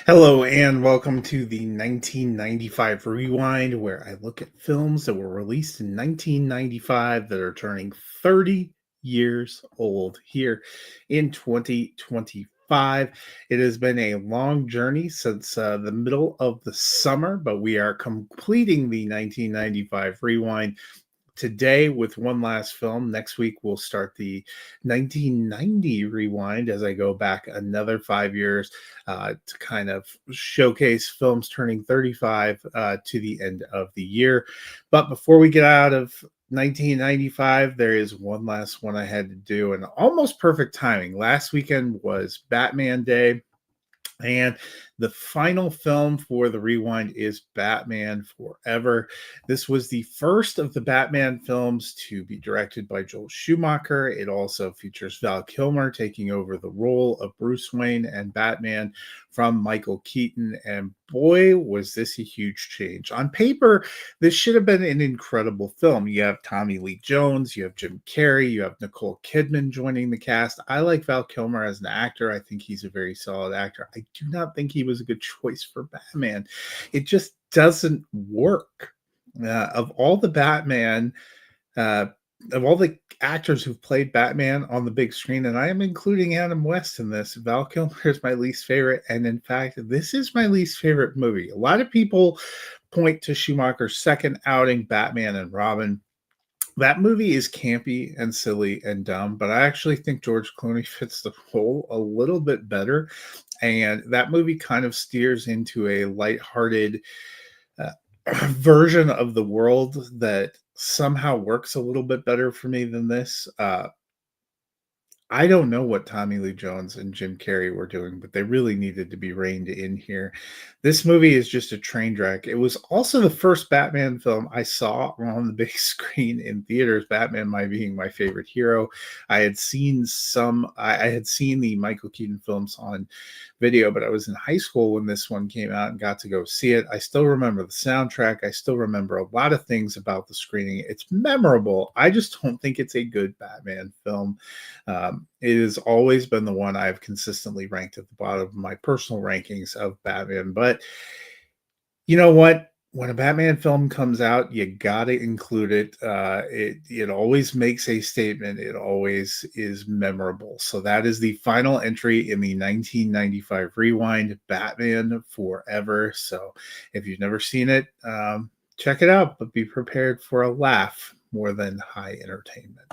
Hello and welcome to the 1995 Rewind, where I look at films that were released in 1995 that are turning 30 years old here in 2025. It has been a long journey since the middle of the summer, but we are completing the 1995 Rewind today with one last film. Next week, we'll start the 1990 rewind as I go back another 5 years to kind of showcase films turning 35 to the end of the year. But before we get out of 1995, there is one last one I had to do, and almost perfect timing. Last weekend was Batman Day. And the final film for the rewind is Batman Forever. This was the first of the Batman films to be directed by Joel Schumacher. It also features Val Kilmer taking over the role of Bruce Wayne and Batman from Michael Keaton. And boy, was this a huge change. On paper, this should have been an incredible film. You have Tommy Lee Jones, you have Jim Carrey, you have Nicole Kidman joining the cast. I like Val Kilmer as an actor. I think he's a very solid actor. I do not think he was a good choice for Batman. It just doesn't work. Of all the Batman, uh, of all the actors who've played Batman on the big screen, and I am including Adam West in this, Val Kilmer is my least favorite. And in fact, this is my least favorite movie. A lot of people point to Schumacher's second outing, Batman and Robin. That movie is campy and silly and dumb, but I actually think George Clooney fits the role a little bit better. And that movie kind of steers into a lighthearted uh, version of the world that somehow works a little bit better for me than this. I don't know what Tommy Lee Jones and Jim Carrey were doing, but they really needed to be reined in here. This movie is just a train wreck. It was also the first Batman film I saw on the big screen in theaters. Batman, my being my favorite hero. I had seen the Michael Keaton films on video, but I was in high school when this one came out and got to go see it. I still remember the soundtrack. I still remember a lot of things about the screening. It's memorable. I just don't think it's a good Batman film. It has always been the one I've consistently ranked at the bottom of my personal rankings of Batman. But you know what? When a Batman film comes out, you gotta include it. It always makes a statement. It always is memorable. So that is the final entry in the 1995 Rewind, Batman Forever. So if you've never seen it, check it out, but be prepared for a laugh more than high entertainment.